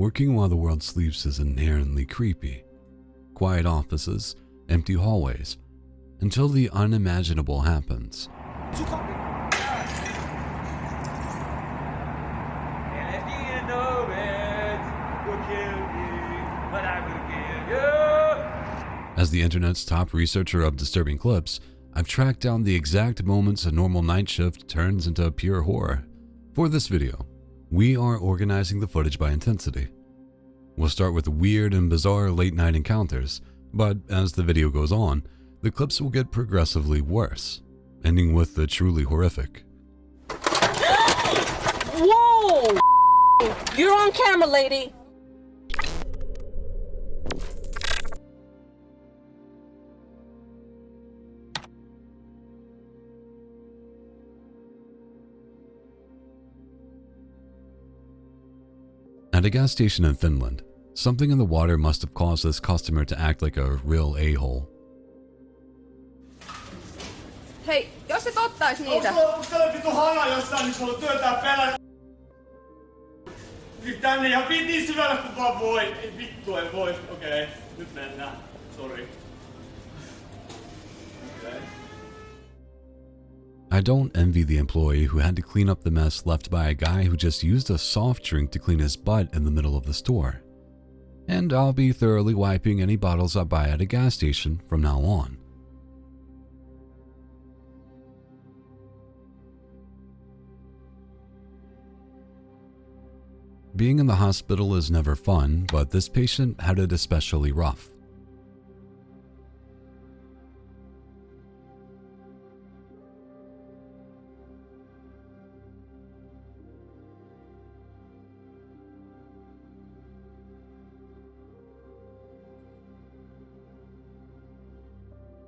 Working while the world sleeps is inherently creepy. Quiet offices, empty hallways, until the unimaginable happens. As the internet's top researcher of disturbing clips, I've tracked down the exact moments a normal night shift turns into pure horror. For this video, we are organizing the footage by intensity. We'll start with weird and bizarre late night encounters, but as the video goes on, the clips will get progressively worse, ending with the truly horrific. Whoa! You're on camera, lady! At a gas station in Finland, something in the water must have caused this customer to act like a real a-hole. Hei, jos et ottais niitä. Onko täällä vittu hana jossain, missä mulla työtää pelää? Tänne ihan niin syvällä kuin vaan voi. Ei vittu, ei voi. Okei, nyt mennään. Sori. I don't envy the employee who had to clean up the mess left by a guy who just used a soft drink to clean his butt in the middle of the store. And I'll be thoroughly wiping any bottles I buy at a gas station from now on. Being in the hospital is never fun, but this patient had it especially rough.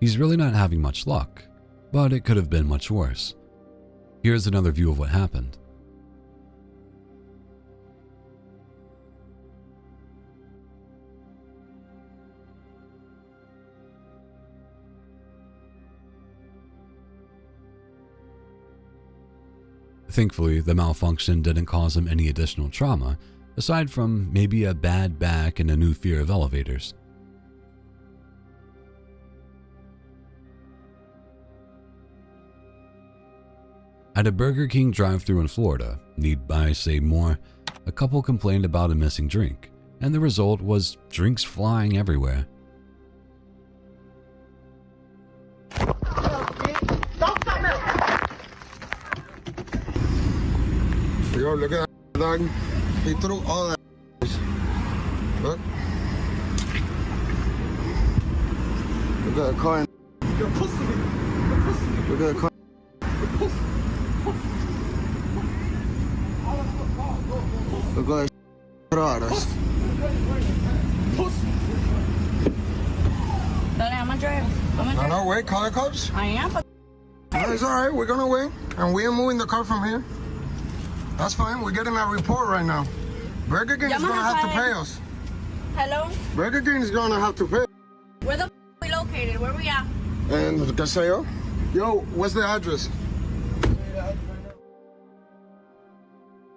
He's really not having much luck, but it could have been much worse. Here's another view of what happened. Thankfully, the malfunction didn't cause him any additional trauma, aside from maybe a bad back and a new fear of elevators. At a Burger King drive-thru in Florida, need I say more, a couple complained about a missing drink, and the result was drinks flying everywhere. Yo, look at that dog. He threw all that. Look. Look at the car. You're pussy. You're pussy. Look at the car. Look at that us. Daddy, I'm gonna drive. No, wait, call the cops. I am, but... No, it's all right. We're gonna wait, and we are moving the car from here. That's fine. We're getting a report right now. Burger King is gonna have to pay us. Hello? Burger King is gonna have to pay. Where the we located? Where we at? And Caseo? Yo, what's the address?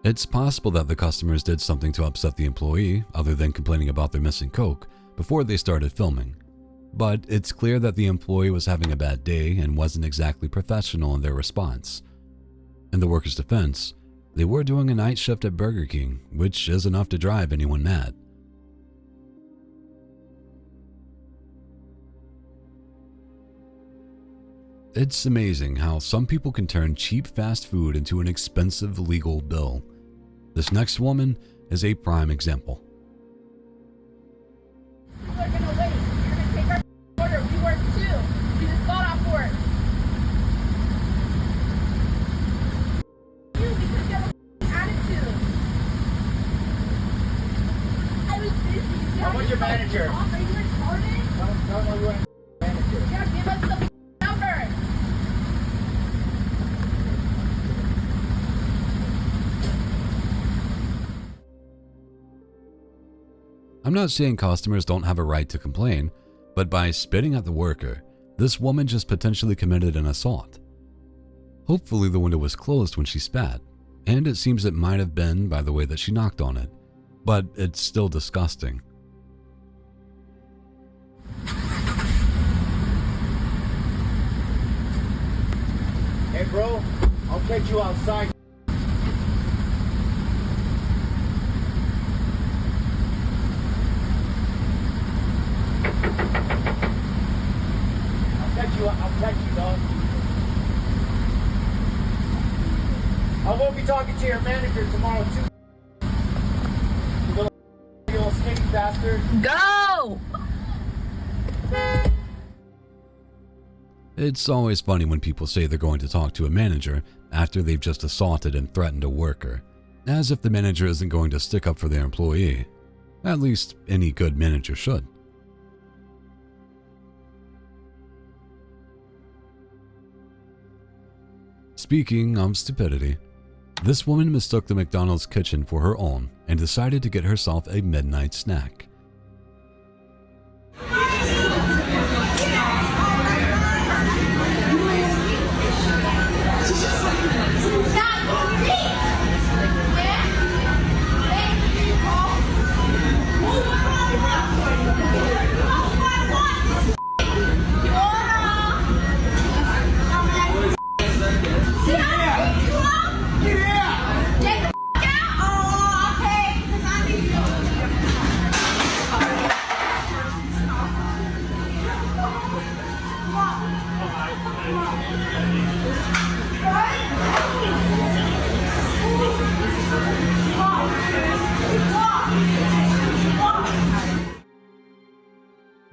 It's possible that the customers did something to upset the employee, other than complaining about their missing Coke, before they started filming. But it's clear that the employee was having a bad day and wasn't exactly professional in their response. In the workers' defense, they were doing a night shift at Burger King, which is enough to drive anyone mad. It's amazing how some people can turn cheap fast food into an expensive legal bill. This next woman is a prime example. We're gonna wait. You're gonna take our order. We work too. We just got off work. You, because you have a attitude. I was busy. See how Where's your manager? Are you retarded? Tell me when manager. Yeah, give us the number. I'm not saying customers don't have a right to complain, but by spitting at the worker, this woman just potentially committed an assault. Hopefully the window was closed when she spat, and it seems it might have been by the way that she knocked on it. but it's still disgusting. Hey bro, I'll catch you outside. I'll catch you, dog. I won't be talking to your manager tomorrow too. You little skinny bastard. Go! It's always funny when people say they're going to talk to a manager after they've just assaulted and threatened a worker, as if the manager isn't going to stick up for their employee. At least any good manager should. Speaking of stupidity, this woman mistook the McDonald's kitchen for her own and decided to get herself a midnight snack.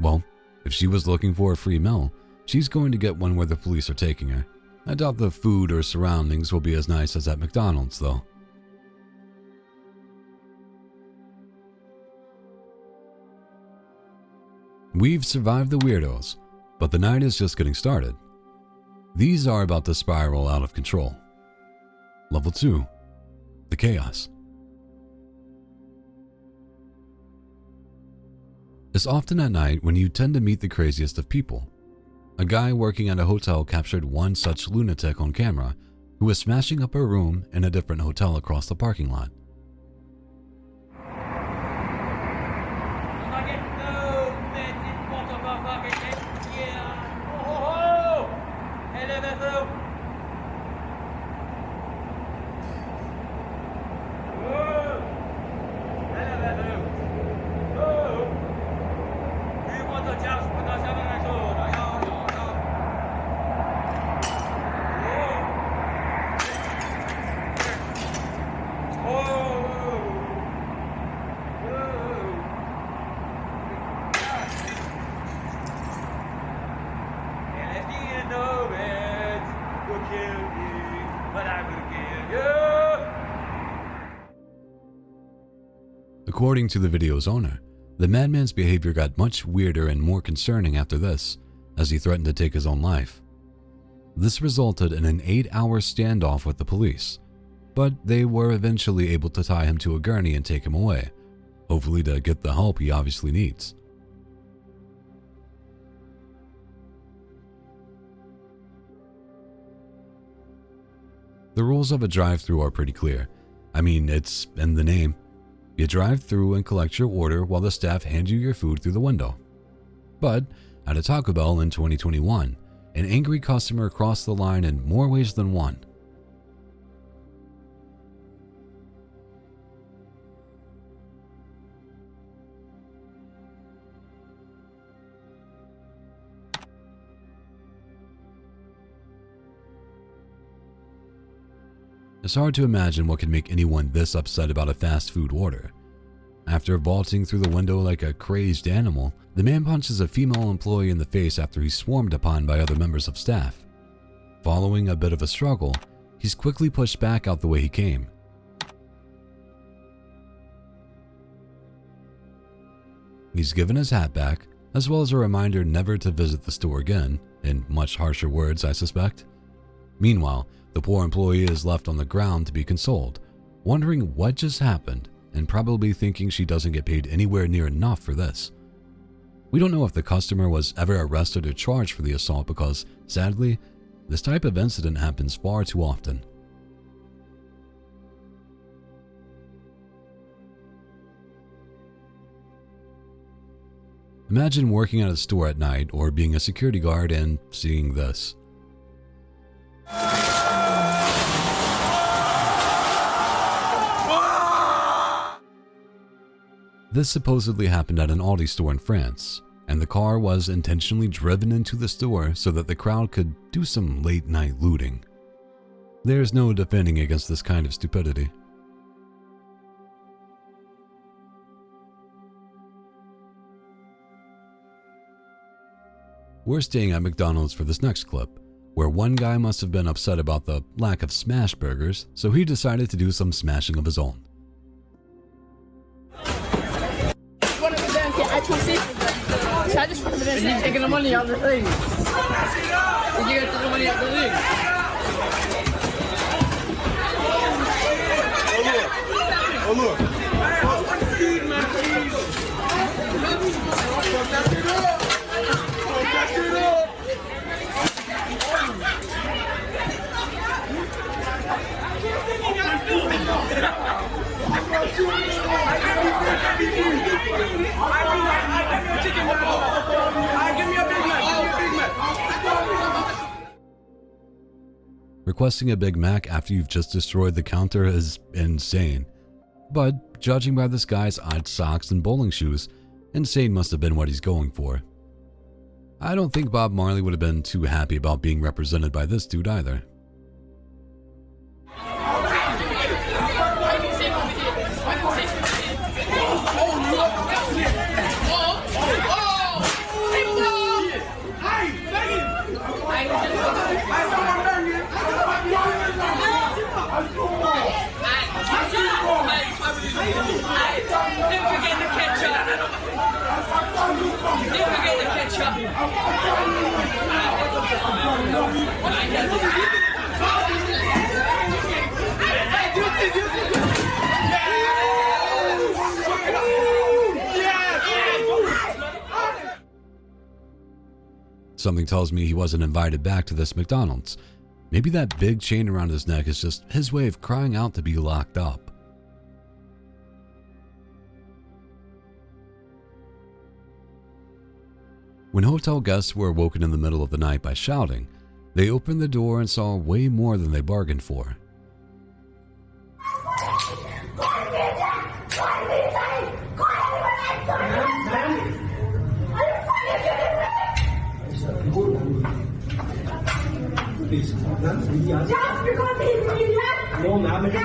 Well, if she was looking for a free meal, she's going to get one where the police are taking her. I doubt the food or surroundings will be as nice as at McDonald's, though. We've survived the weirdos, but the night is just getting started. These are about to spiral out of control. Level 2, the chaos. It's often at night when you tend to meet the craziest of people. A guy working at a hotel captured one such lunatic on camera who was smashing up a room in a different hotel across the parking lot. According to the video's owner, the madman's behavior got much weirder and more concerning after this, as he threatened to take his own life. This resulted in an 8-hour standoff with the police, but they were eventually able to tie him to a gurney and take him away, hopefully to get the help he obviously needs. The rules of a drive-thru are pretty clear. I mean, it's in the name. You drive through and collect your order while the staff hand you your food through the window. But at a Taco Bell in 2021, an angry customer crossed the line in more ways than one. It's hard to imagine what can make anyone this upset about a fast food order. After vaulting through the window like a crazed animal, the man punches a female employee in the face after he's swarmed upon by other members of staff. Following a bit of a struggle, he's quickly pushed back out the way he came. He's given his hat back, as well as a reminder never to visit the store again, in much harsher words, I suspect. Meanwhile, the poor employee is left on the ground to be consoled, wondering what just happened and probably thinking she doesn't get paid anywhere near enough for this. We don't know if the customer was ever arrested or charged for the assault because, sadly, this type of incident happens far too often. Imagine working at a store at night or being a security guard and seeing this. This supposedly happened at an Aldi store in France, and the car was intentionally driven into the store so that the crowd could do some late-night looting. There's no defending against this kind of stupidity. We're staying at McDonald's for this next clip, where one guy must have been upset about the lack of smash burgers, so he decided to do some smashing of his own. You're taking the money out of the thing. Did you get the money out of the thing? Oh look. Requesting a Big Mac after you've just destroyed the counter is insane. But judging by this guy's odd socks and bowling shoes, insane must have been what he's going for. I don't think Bob Marley would have been too happy about being represented by this dude either. Something tells me he wasn't invited back to this McDonald's. Maybe that big chain around his neck is just his way of crying out to be locked up. When hotel guests were awoken in the middle of the night by shouting, they opened the door and saw way more than they bargained for. Just because he's brilliant, and he can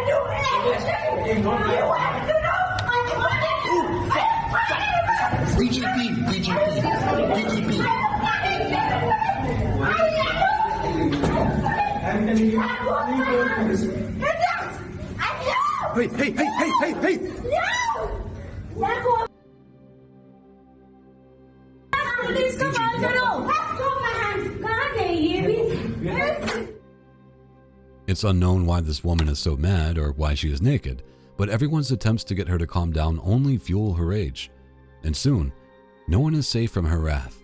do anything. I want to know. Hey! No! It's unknown why this woman is so mad or why she is naked, but everyone's attempts to get her to calm down only fuel her rage, and soon, no one is safe from her wrath.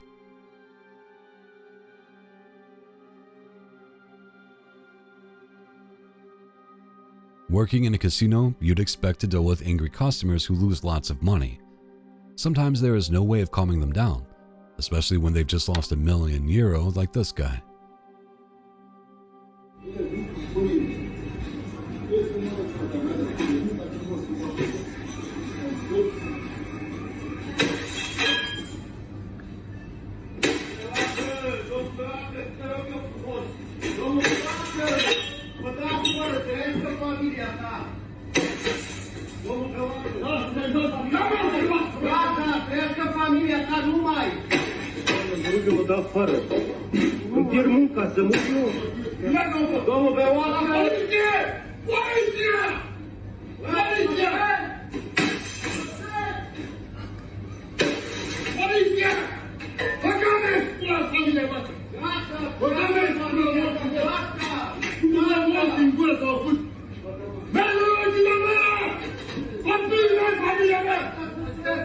Working in a casino, you'd expect to deal with angry customers who lose lots of money. Sometimes there is no way of calming them down, especially when they've just lost €1 million like this guy. Eu vou dar fora. Não ter nunca, se mudou. Vamos ver o ala. Polícia! Polícia! Polícia! Pagame pela família. Pagame família. Não é uma figura só fui. Melhor de lá. Família, família.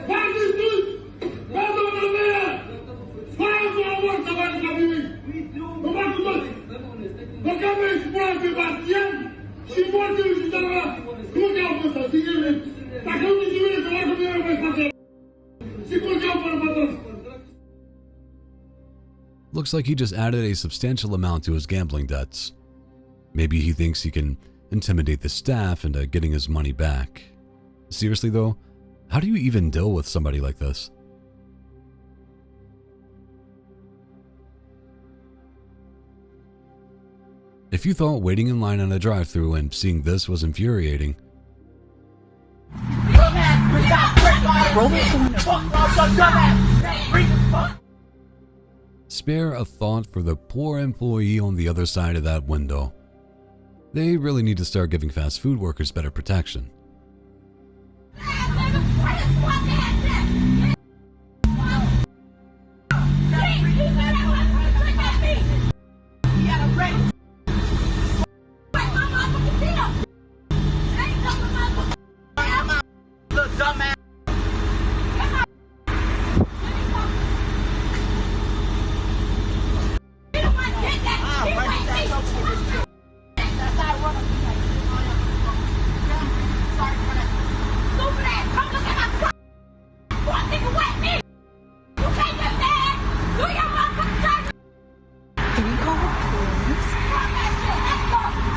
Faz isso. Faz o nome. Faz o amor trabalho para mim. Não vai tudo. Pagame por Sebastião. Se morre o cidadão. Looks like he just added a substantial amount to his gambling debts. Maybe he thinks he can intimidate the staff into getting his money back. Seriously though, how do you even deal with somebody like this? If you thought waiting in line on a drive-thru and seeing this was infuriating, spare a thought for the poor employee on the other side of that window. They really need to start giving fast food workers better protection.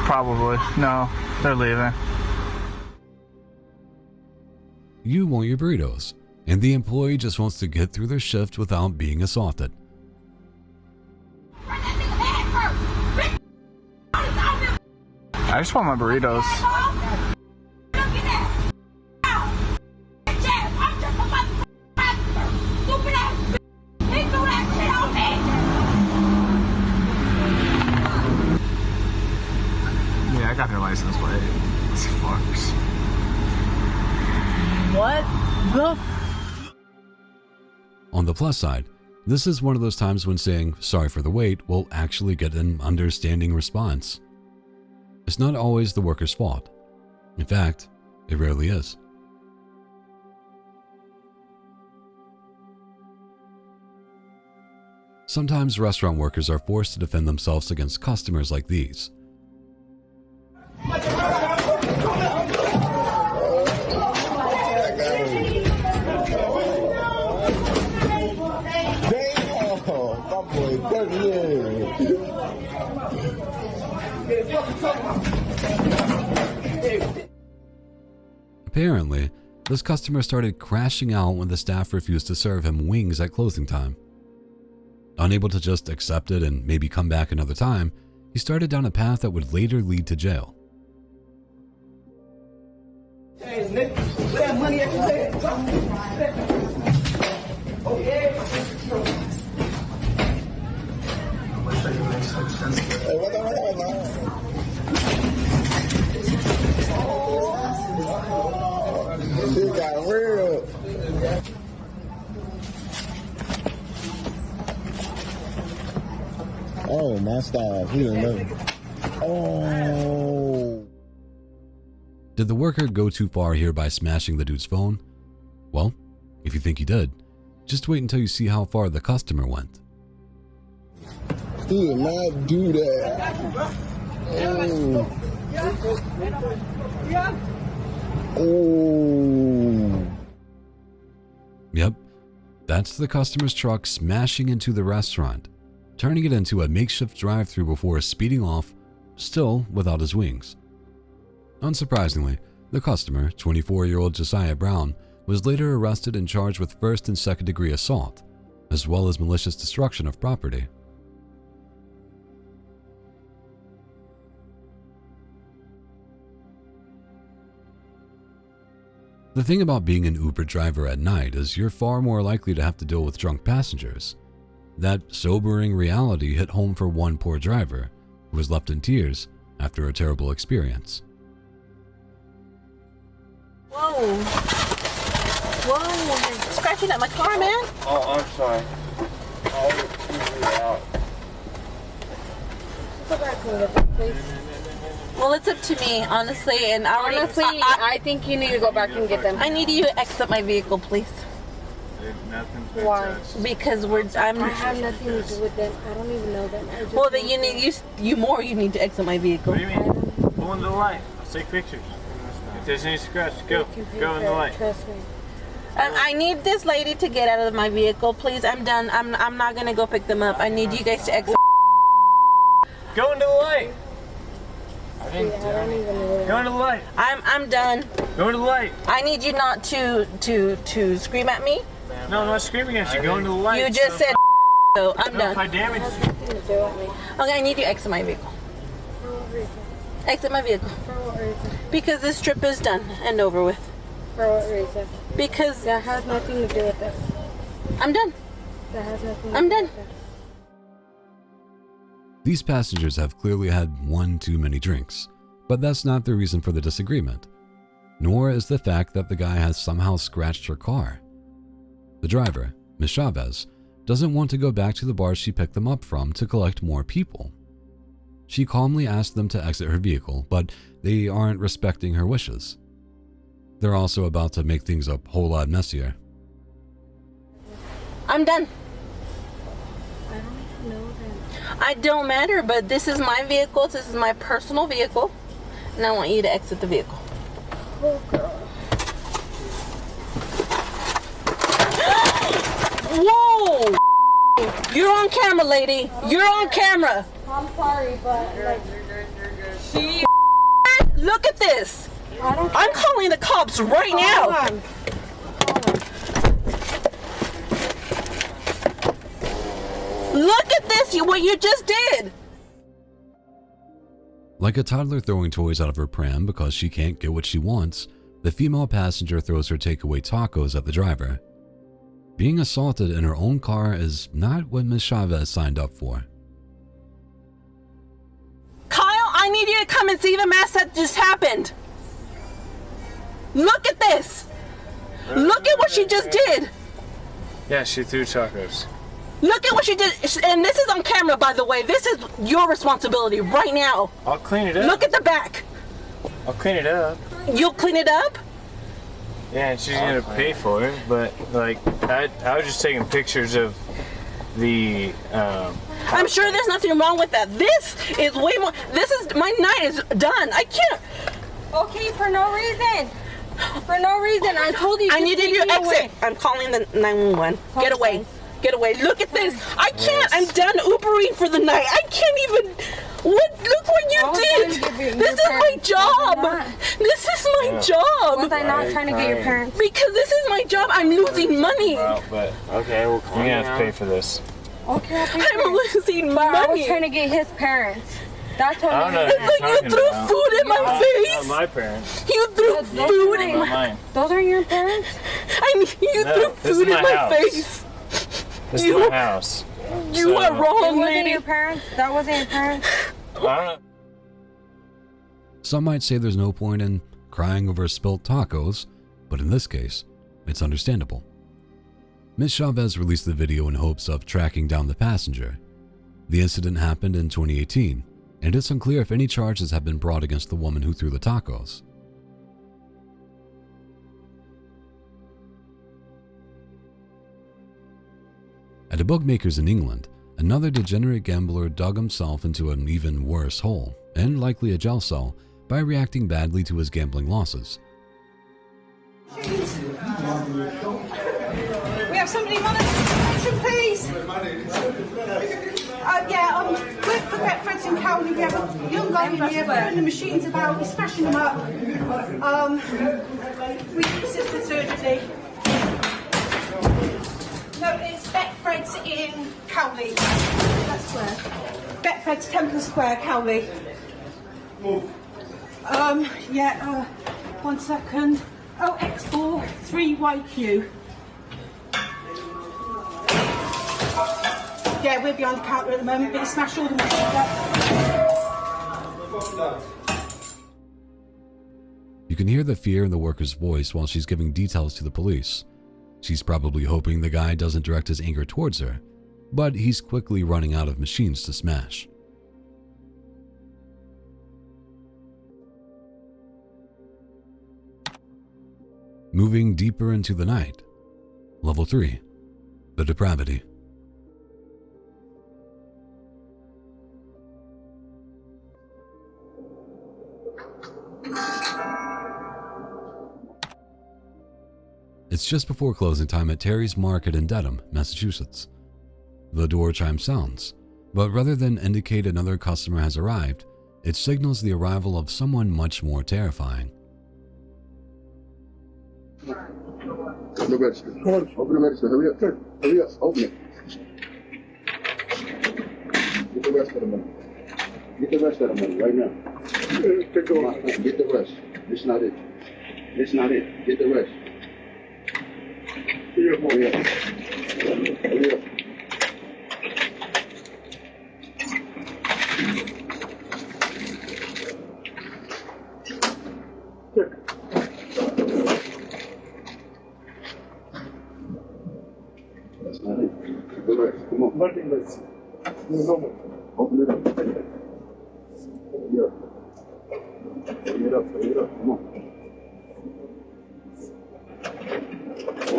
Probably. No, they're leaving. You want your burritos, and the employee just wants to get through their shift without being assaulted. I just want my burritos. Yeah, I got their license plate. It's fucks. What the? On the plus side, this is one of those times when saying sorry for the wait will actually get an understanding response. It's not always the worker's fault. In fact, it rarely is. Sometimes restaurant workers are forced to defend themselves against customers like these. Apparently, this customer started crashing out when the staff refused to serve him wings at closing time. Unable to just accept it and maybe come back another time, he started down a path that would later lead to jail. Oh, my style. He didn't know. Oh. Did the worker go too far here by smashing the dude's phone? Well, if you think he did, just wait until you see how far the customer went. He did not do that. Oh. Oh. Yep, that's the customer's truck smashing into the restaurant, turning it into a makeshift drive-thru before speeding off, still without his wings. Unsurprisingly, the customer, 24-year-old Josiah Brown, was later arrested and charged with first and second-degree assault, as well as malicious destruction of property. The thing about being an Uber driver at night is you're far more likely to have to deal with drunk passengers. That sobering reality hit home for one poor driver, who was left in tears after a terrible experience. Whoa. Whoa, you're scratching at my car, man. Oh, I'm sorry. I'll figure it out. Go back a little bit, please. Well, it's up to me, honestly, and Honestly, I think you need to go back and get them. I need you to exit my vehicle, please. Why? Because I have nothing to do with them. I don't even know them. Well, then you need you need to exit my vehicle. What do you mean? Go in the light. I'll take pictures. If there's any scratch, go in the light. Trust me. I need this lady to get out of my vehicle, please. I'm done. I'm not gonna go pick them up. I need you guys to exit. Go into the light. I didn't do anything. Go into the light. I'm done. Go into the light. I need you not to scream at me. No, I'm not screaming at you. Go into the light. You just said so. I'm done. If I damage you. Okay, I need you to exit my vehicle. For what reason? Exit my vehicle. For what reason? Because this trip is done and over with. For what reason? Because That has nothing to do with it. I'm done. That has nothing to I'm do done. with it. These passengers have clearly had one too many drinks, but that's not the reason for the disagreement, nor is the fact that the guy has somehow scratched her car. The driver, Ms. Chavez, doesn't want to go back to the bar she picked them up from to collect more people. She calmly asked them to exit her vehicle, but they aren't respecting her wishes. They're also about to make things a whole lot messier. I'm done. I don't know that. I don't matter, but this is my vehicle. This is my personal vehicle, and I want you to exit the vehicle. Oh, girl. Whoa! You're on camera, lady. You're on camera. I'm sorry, but like, Look at this. I don't. I'm calling the cops right now. Hold on. Look at this. What you just did. Like a toddler throwing toys out of her pram because she can't get what she wants, the female passenger throws her takeaway tacos at the driver. Being assaulted in her own car is not what Ms. Chavez signed up for. Kyle, I need you to come and see the mess that just happened. Look at this. Look at what she just did. Yeah, she threw tacos. Look at what she did. And this is on camera, by the way. This is your responsibility right now. I'll clean it up. Look at the back. I'll clean it up. You'll clean it up? Yeah, and she's gonna pay for it. But like, I was just taking pictures of the. I'm sure there's nothing wrong with that. This is way more. This is my night is done. I can't. Okay, for no reason. For no reason. I told you. I just needed take you to me exit. away. I'm calling the 911. Get away. Get away. Look at this. I can't. I'm done Ubering for the night. I can't even. What? Look what you did. This is my job. This is my job. Was I not trying to get your parents? Because this is my job. I'm losing money. Well, but okay, well, you're gonna have to pay for this. Okay, I'll pay for I'm it. losing But I was money. trying to get his parents. That's what I don't know what It's like you're you talking threw about. food in my Not face. my parents. You threw food in Not my. mine. Those are your parents? You No, threw this is food in my my house. face. This You- is my house. You So- are It wrong, wasn't lady. your parents? That wasn't your parents? I don't know. Some might say there's no point in crying over spilt tacos, but in this case, it's understandable. Ms. Chavez released the video in hopes of tracking down the passenger. The incident happened in 2018, and it's unclear if any charges have been brought against the woman who threw the tacos. At a bookmaker's in England, another degenerate gambler dug himself into an even worse hole, and likely a jail cell, by reacting badly to his gambling losses. We have somebody monitoring attention, please. We're for Betfred's in Cowley. We have a young lady here putting the machines about, we're smashing them up. We assisted surgically. No, it's Betfred's in Cowley. That's where. Betfred's Temple Square, Cowley. One second. Oh, X4 3YQ. Yeah, we're behind the counter at the moment, but he smashed all the machines up. You can hear the fear in the worker's voice while she's giving details to the police. She's probably hoping the guy doesn't direct his anger towards her, but he's quickly running out of machines to smash. Moving deeper into the night. Level 3. The Depravity. It's just before closing time at Terry's Market in Dedham, Massachusetts. The door chime sounds, but rather than indicate another customer has arrived, it signals the arrival of someone much more terrifying. Open the register. Open the register. Hurry up. Hurry up. Open it. Get the rest of the money. Get the rest of the money right now. Get the rest. This not it. This not it. Get the rest. Hurry up. Hurry up. That's not it. Get the rest. Come on. Nothing less. No more. Open it up. Hurry up. Hurry it up. Hurry it up. Come on. Come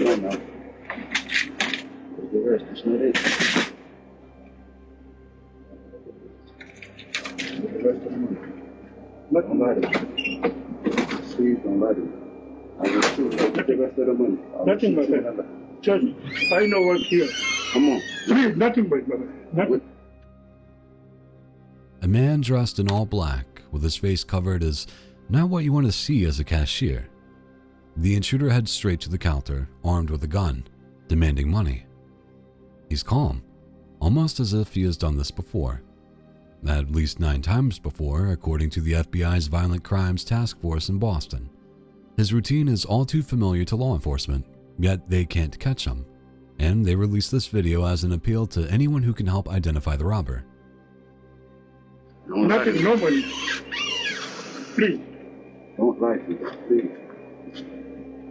on now. Get the rest. That's not it. Get the rest of the money. Don't lie to me. Please don't lie to me. I will sue. Get the rest of the money. Nothing but that. Judge, I know what's here. Come on. Please, nothing but brother. Nothing. A man dressed in all black, with his face covered, is not what you want to see as a cashier. The intruder heads straight to the counter, armed with a gun, demanding money. He's calm, almost as if he has done this before. At least 9 times before, according to the FBI's Violent Crimes Task Force in Boston. His routine is all too familiar to law enforcement, yet they can't catch him, and they release this video as an appeal to anyone who can help identify the robber. Nothing, nobody. Please. Don't lie to me. Please.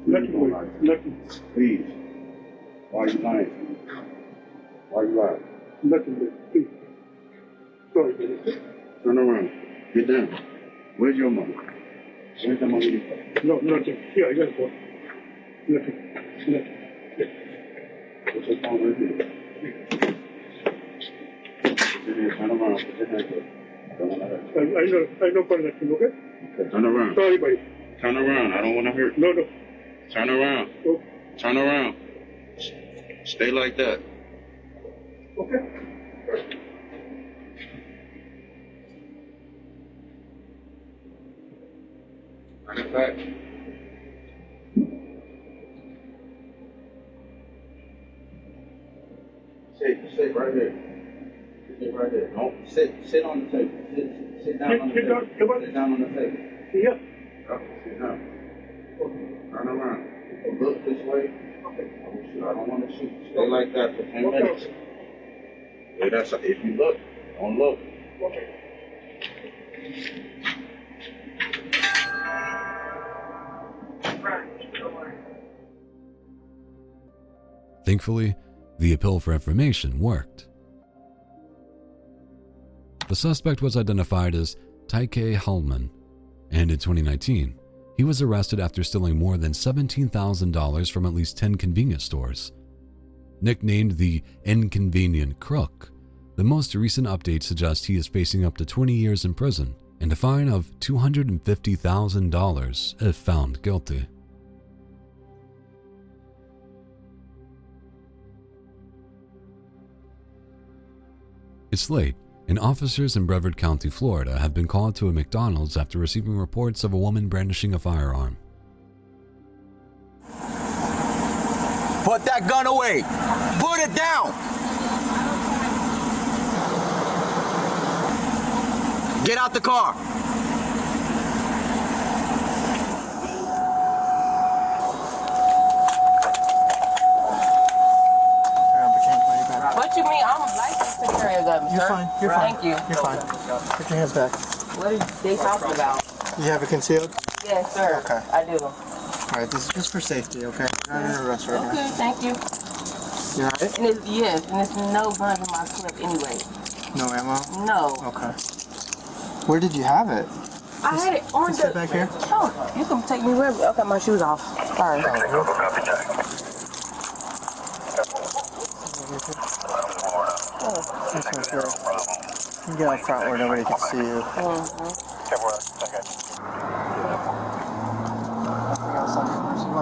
Nothing, Don't lie. nothing. Please. Why are you lying to me? Why are you lying? Nothing, please. Sorry, brother. Turn around. Get down. Where's your money? Where's the money? No, nothing. Here, I got it. Nothing. Nothing. What's your phone right here? Turn around. Put your hands up. I don't want to hurt you. I know for nothing, okay? Okay, turn around. Sorry, buddy. Turn around. I don't want to hurt you. No. Turn around. Oh. Turn around. Stay like that. Okay. Turn it back. Sit right here. Sit right there. Don't sit on the table. Sit down on the table. Sit down on the table. Yeah. Sit down. Turn around. Look this way. I don't want to shoot. Stay like that for 10 minutes. Yeah, that's if you look. Don't look. Okay. Thankfully, the appeal for information worked. The suspect was identified as Taike Hallman, and in 2019, he was arrested after stealing more than $17,000 from at least 10 convenience stores. Nicknamed the Inconvenient Crook, the most recent update suggests he is facing up to 20 years in prison and a fine of $250,000 if found guilty. It's late, and officers in Brevard County, Florida have been called to a McDonald's after receiving reports of a woman brandishing a firearm. Put that gun away! Put it down! Get out the car! What you mean? I'm licensed to carry a gun, sir. You're fine. You're fine. Thank you. You're fine. Put your hands back. What are they talking about? You have it concealed? Yes, sir. Okay. I do. All right, this is just for safety, okay? You're under arrest right Okay, now. thank you. You all right? And it's, yes, and there's no guns in my clip anyway. No ammo? No. Okay. Where did you have it? I had it on the... Sit back here. Oh, you can take me wherever. Okay, my shoes off. Sorry. That's not good. You get out front where nobody can see you.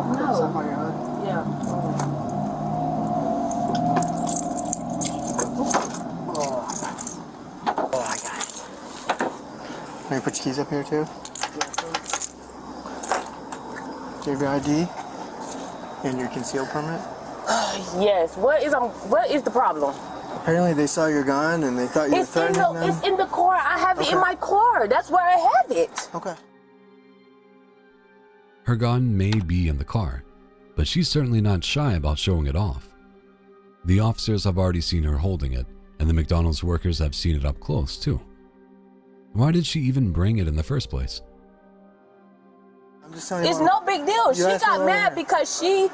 want to put No. stuff on your hood? Yeah. Oh, I got it. Can you put your keys up here too? Do you have your ID and your concealed permit? Yes. What is the problem? Apparently they saw your gun and they thought you were threatening them. It's in the car. I have it in my car. That's where I have it. Okay. Her gun may be in the car, but she's certainly not shy about showing it off. The officers have already seen her holding it, and the McDonald's workers have seen it up close too. Why did she even bring it in the first place? I'm just telling you. It's no big deal. She got mad because she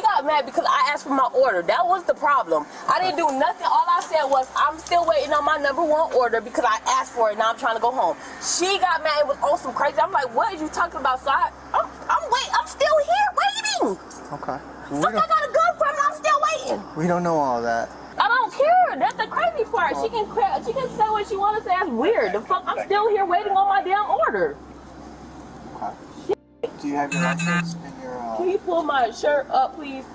got mad because I asked for my order. That was the problem. I didn't do nothing. All I said was I'm still waiting on my #1 order because I asked for it. Now I'm trying to go home. She got mad. It was on some crazy. I'm like, what are you talking about? So I'm still here waiting. Okay. Fuck, I got a gun from her. I'm still waiting. We don't know all that. I don't care. That's the crazy part. She can say what she wants to say. That's weird. The fuck, I'm still here waiting on my damn order. Do you have your license and your? Can you pull my shirt up, please? Do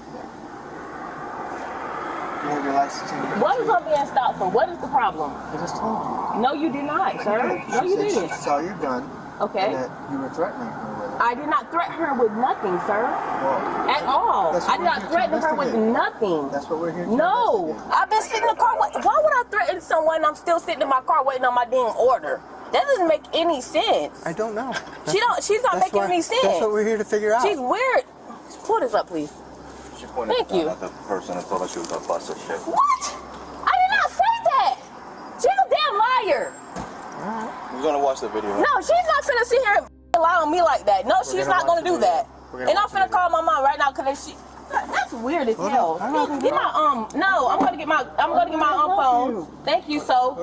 you have your license and your? What is I'm being stopped for? What is the problem? I just told you. No, you did not, sir. No, you didn't. She saw your gun. Okay. And that you were threatening her with it. I did not threaten her with nothing, sir. Well, at all. I did not threaten her with nothing. That's what we're here to No. I've been sitting in the car. Why would I threaten someone and I'm still sitting in my car waiting on my damn order? That doesn't make any sense. I don't know. She's not making any sense. That's what we're here to figure out. She's weird. Pull this up, please. She pointed Thank you. at the person and told her she was gonna bust her shit. What? I did not say that. She's a damn liar. We're gonna watch the video. No, she's not finna sit here and lie on me like that. No, she's not gonna do that. And I'm finna call my mom right now because that's weird as hell. Get my no, I'm gonna get my phone. Thank you, so.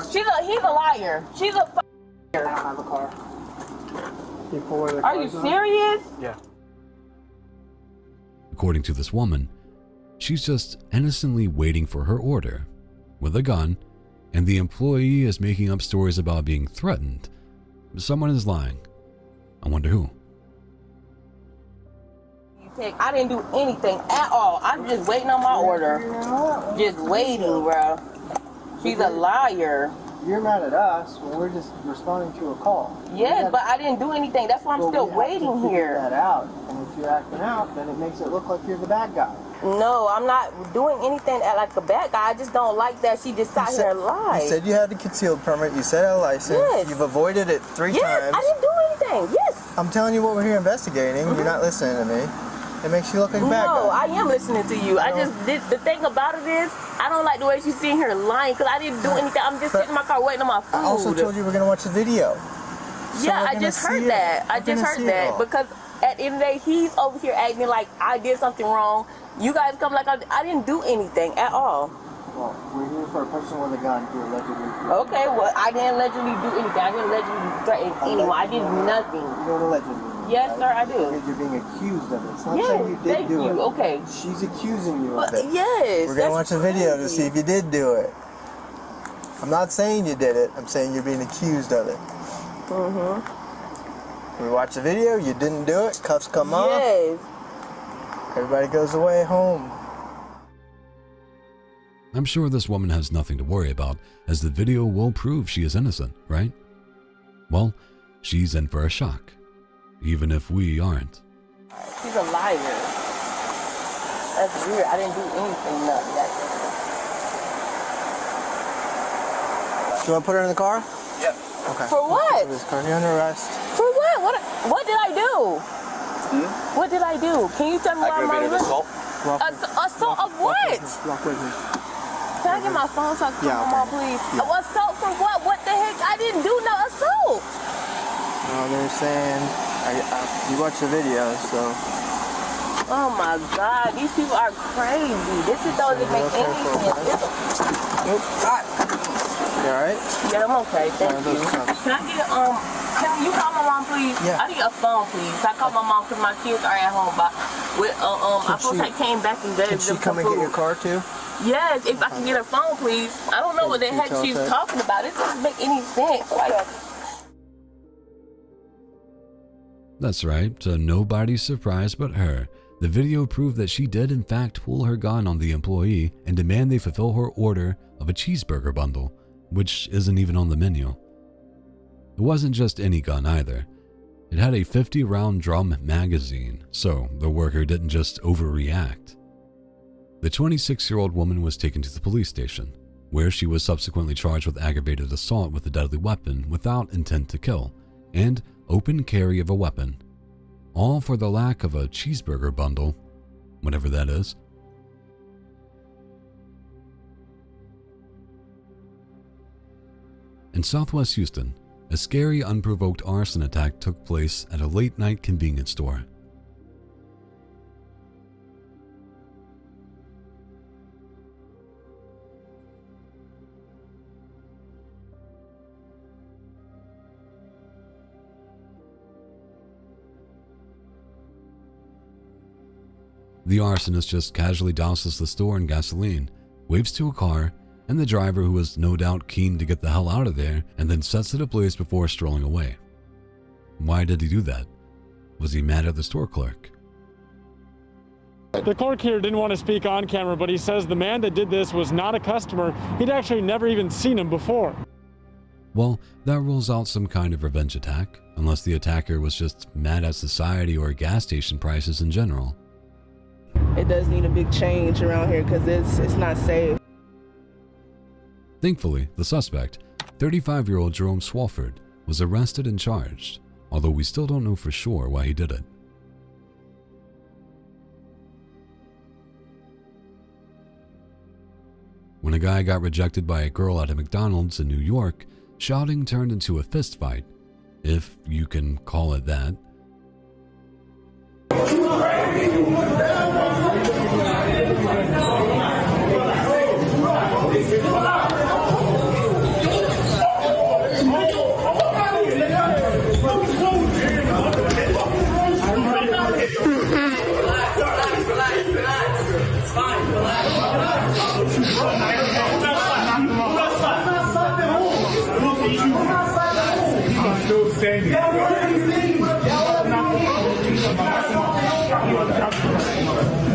He's a liar. She's a I don't have a car. You pull where the Are you serious? Yeah. According to this woman, she's just innocently waiting for her order with a gun, and the employee is making up stories about being threatened. Someone is lying. I wonder who. I didn't do anything at all. I'm just waiting on my order. Just waiting, bro. She's a liar. You're mad at us when we're just responding to a call. Yes, but I didn't do anything. That's why I'm still waiting here. That out, and if you're acting out, then it makes it look like you're the bad guy. No, I'm not doing anything like a bad guy. I just don't like that she just sat here and lied. You said you had a concealed permit. You said a license. Yes. You've avoided it 3 times. Yes, I didn't do anything. Yes. I'm telling you what we're here investigating. You're not listening to me. It makes you look like a bad guy. No, I am listening to you. The thing about it is, I don't like the way she's sitting here lying because I didn't do anything. I'm just sitting in my car waiting on my food. I also told you we're going to watch the video. Yeah, I just heard that. I just heard that because at the end of the day, he's over here acting like I did something wrong. You guys come like I didn't do anything at all. Well, we're here for a person with a gun who allegedly. Okay, well, I didn't allegedly do anything. I didn't allegedly threaten anyone. I did nothing. You don't allegedly. Yes, sir, I do. Because you're being accused of it. It's not saying you did do it. Okay. She's accusing you of it. Yes. We're going to watch the video to see if you did do it. I'm not saying you did it. I'm saying you're being accused of it. Mm-hmm. We watch the video. You didn't do it. Cuffs come off. Yes. Everybody goes away home. I'm sure this woman has nothing to worry about, as the video will prove she is innocent, right? Well, she's in for a shock, even if we aren't. She's a liar. That's weird. I didn't do anything. Nothing. Do you want to put her in the car? Yeah. Okay. For what? This car. You're under arrest. For what? What did I do? What did I do? Can you tell me why I'm Aggravated assault. Assault of what? Walk with me. Can I get my phone so I can call my mom, please? Yeah. Assault for what? What the heck? I didn't do no assault. They're saying, you watch the video, so. Oh my God, these people are crazy. This doesn't make any sense. Nope. You alright? Yeah, I'm okay. Thank you. Can I get can you call my mom, please? Yeah. I need a phone, please. I call my mom because my kids are at home. But I thought I came back and gave them some food. Can she come and get your car too? Yes, if I can get her phone, please. I don't know what the heck she's talking about. It doesn't make any sense. That's right, to nobody's surprise but her, the video proved that she did in fact pull her gun on the employee and demand they fulfill her order of a cheeseburger bundle, which isn't even on the menu. It wasn't just any gun either. It had a 50-round drum magazine, so the worker didn't just overreact. The 26-year-old woman was taken to the police station, where she was subsequently charged with aggravated assault with a deadly weapon without intent to kill, and open carry of a weapon, all for the lack of a cheeseburger bundle, whatever that is. In Southwest Houston, a scary unprovoked arson attack took place at a late-night convenience store. The arsonist just casually douses the store in gasoline, waves to a car, and the driver, who was no doubt keen to get the hell out of there, and then sets it ablaze before strolling away. Why did he do that? Was he mad at the store clerk? The clerk here didn't want to speak on camera, but he says the man that did this was not a customer. He'd actually never even seen him before. Well, that rules out some kind of revenge attack, unless the attacker was just mad at society or gas station prices in general. It does need a big change around here because it's not safe. Thankfully, the suspect, 35-year-old Jerome Swalford, was arrested and charged, although we still don't know for sure why he did it. When a guy got rejected by a girl at a McDonald's in New York, shouting turned into a fist fight, if you can call it that.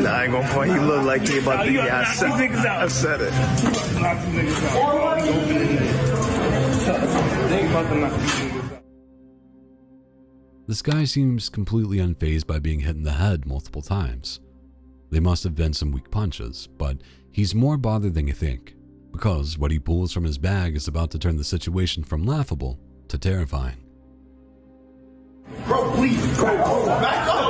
Nah, I ain't gonna point. He look like he about to get I said it. This guy seems completely unfazed by being hit in the head multiple times. They must have been some weak punches, but he's more bothered than you think, because what he pulls from his bag is about to turn the situation from laughable to terrifying. Bro, please, go back up.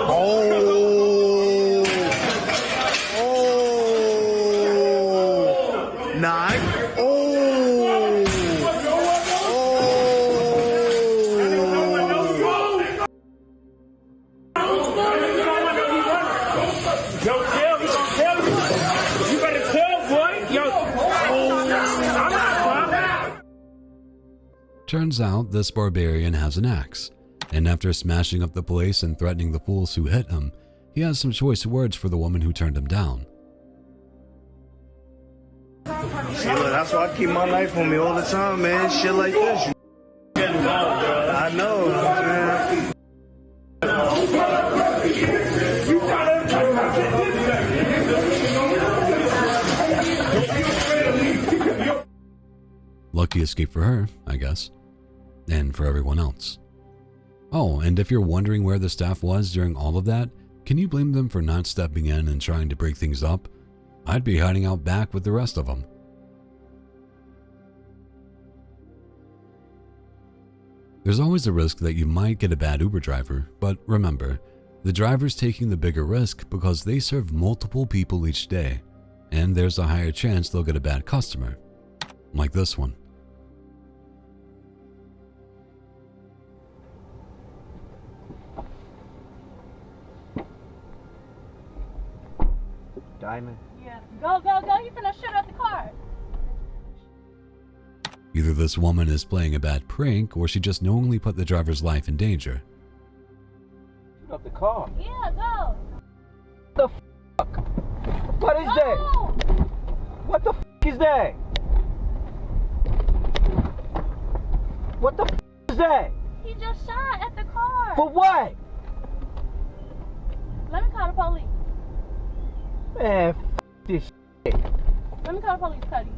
Nine. Yo, tell, he gonna tell you. You better tell, boy. Yo, I'm not. Turns out this barbarian has an axe, and after smashing up the place and threatening the fools who hit him, he has some choice words for the woman who turned him down. See, look, that's why I keep my knife on me all the time, man. Shit like this. I know, man. Lucky escape for her, I guess, and for everyone else. Oh, and if you're wondering where the staff was during all of that, can you blame them for not stepping in and trying to break things up? I'd be hiding out back with the rest of them. There's always a risk that you might get a bad Uber driver, but remember, the driver's taking the bigger risk because they serve multiple people each day, and there's a higher chance they'll get a bad customer, like this one. Diamond. Yeah. Go, go, go. You finna shoot up the car. Either this woman is playing a bad prank or she just knowingly put the driver's life in danger. Shoot up the car. Yeah, go. The fuck? What is that? What the fuck is that? What the fuck is that? He just shot at the car. For what? Let me call the police. Man, this shit. Let me call the police, Cuddy.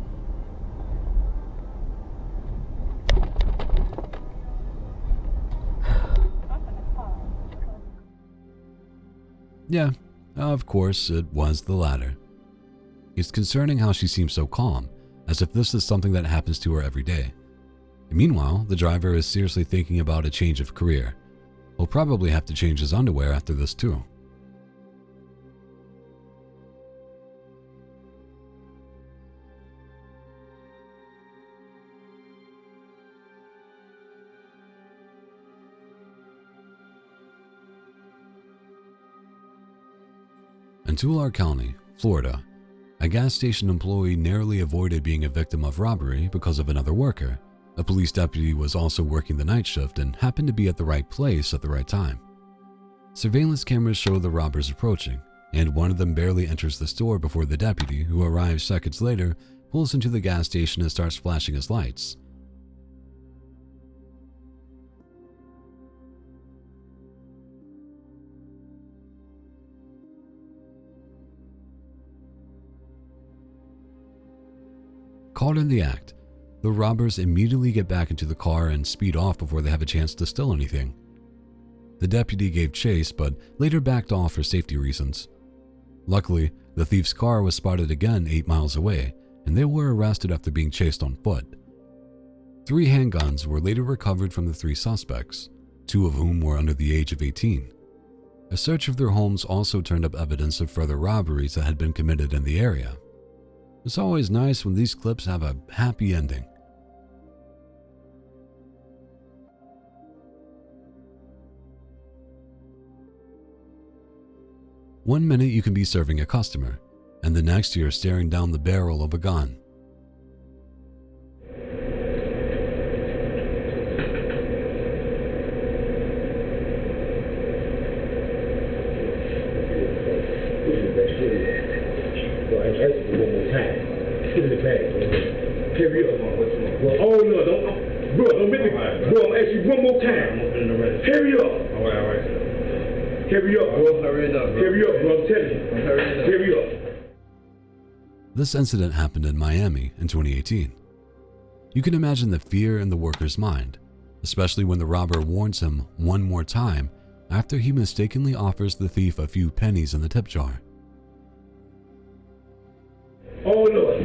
Yeah, of course, it was the latter. It's concerning how she seems so calm, as if this is something that happens to her every day. Meanwhile, the driver is seriously thinking about a change of career. He'll probably have to change his underwear after this too. In Tulare County, Florida, a gas station employee narrowly avoided being a victim of robbery because of another worker. A police deputy was also working the night shift and happened to be at the right place at the right time. Surveillance cameras show the robbers approaching, and one of them barely enters the store before the deputy, who arrives seconds later, pulls into the gas station and starts flashing his lights. Caught in the act, the robbers immediately get back into the car and speed off before they have a chance to steal anything. The deputy gave chase, but later backed off for safety reasons. Luckily, the thief's car was spotted again 8 miles away, and they were arrested after being chased on foot. 3 handguns were later recovered from the 3 suspects, 2 of whom were under the age of 18. A search of their homes also turned up evidence of further robberies that had been committed in the area. It's always nice when these clips have a happy ending. One minute you can be serving a customer, and the next you're staring down the barrel of a gun. Don't make me. Bro, I'm asking you one more time. Hurry up. All right. Hurry up, bro. Hurry up, bro. Hurry up, bro. I'm telling you. Hurry up. This incident happened in Miami in 2018. You can imagine the fear in the worker's mind, especially when the robber warns him one more time after he mistakenly offers the thief a few pennies in the tip jar. Oh, Lord.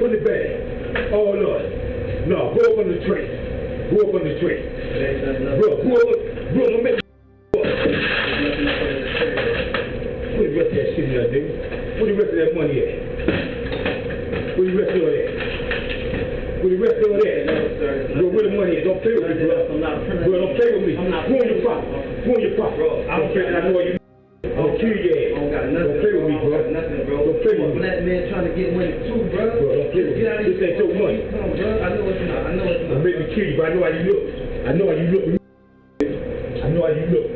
Put it back. Oh, Lord. No, go up on the tray. Bro, don't make me. Where the rest of that shit at, nigga? Where the rest of that money at? Where the rest of that? Bro, where the money at? Don't play with me, bro. Bro, don't play with me. Go on your pocket. Bro, I know you. I'm gonna kill your ass. Don't play with me, bro. Don't play with me. That man trying to get money too, bro. Don't play with me. This ain't your money. Come on, bro. I know it's not. Don't make me kill you, but I know how you look. I know how you look.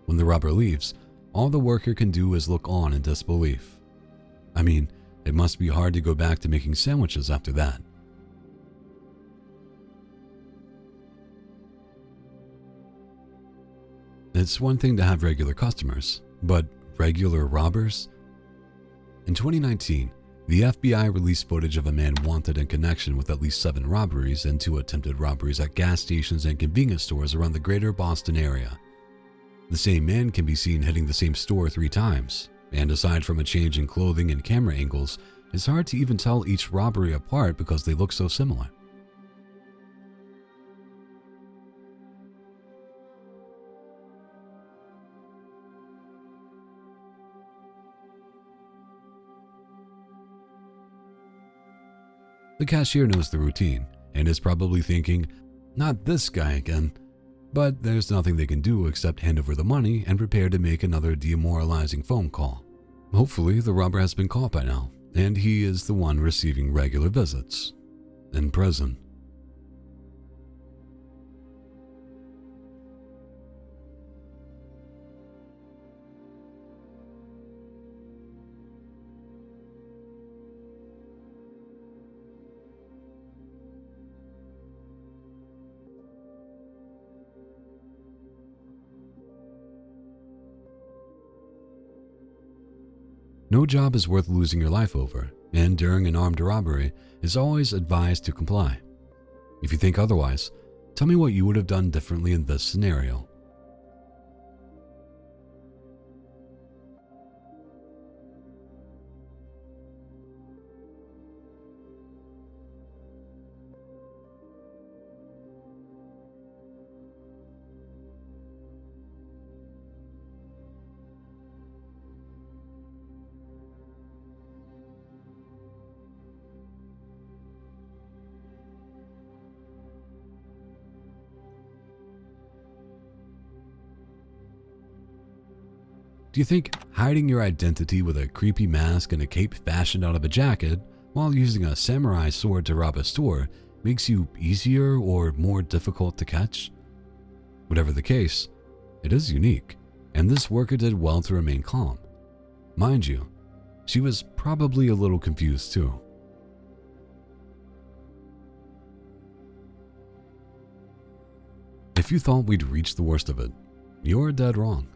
When the robber leaves, all the worker can do is look on in disbelief. I mean, it must be hard to go back to making sandwiches after that. It's one thing to have regular customers, but regular robbers? In 2019, the FBI released footage of a man wanted in connection with at least 7 robberies and 2 attempted robberies at gas stations and convenience stores around the greater Boston area. The same man can be seen hitting the same store 3 times, and aside from a change in clothing and camera angles, it's hard to even tell each robbery apart because they look so similar. The cashier knows the routine and is probably thinking, not this guy again. But there's nothing they can do except hand over the money and prepare to make another demoralizing phone call. Hopefully, the robber has been caught by now, and he is the one receiving regular visits. In prison. No job is worth losing your life over, and during an armed robbery, it's always advised to comply. If you think otherwise, tell me what you would have done differently in this scenario. Do you think hiding your identity with a creepy mask and a cape fashioned out of a jacket while using a samurai sword to rob a store makes you easier or more difficult to catch? Whatever the case, it is unique, and this worker did well to remain calm. Mind you, she was probably a little confused too. If you thought we'd reached the worst of it, you're dead wrong.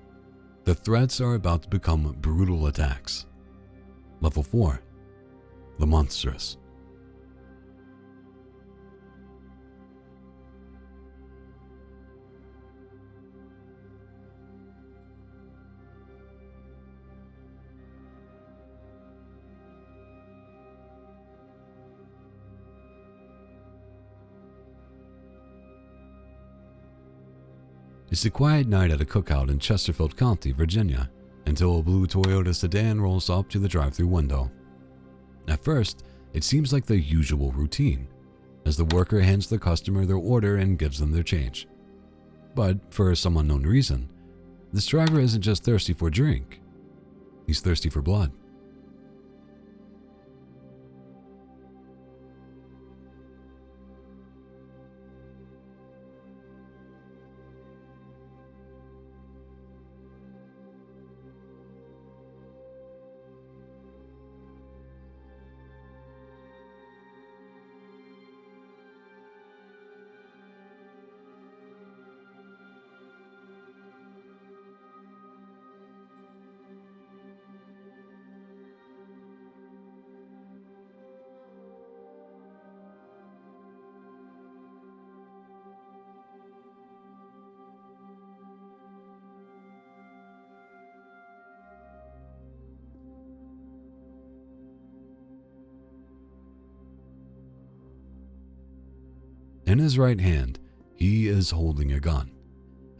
The threats are about to become brutal attacks. Level 4. The Monstrous. It's a quiet night at a cookout in Chesterfield County, Virginia, until a blue Toyota sedan rolls up to the drive-thru window. At first, it seems like the usual routine, as the worker hands the customer their order and gives them their change. But for some unknown reason, this driver isn't just thirsty for a drink, he's thirsty for blood. In his right hand, he is holding a gun.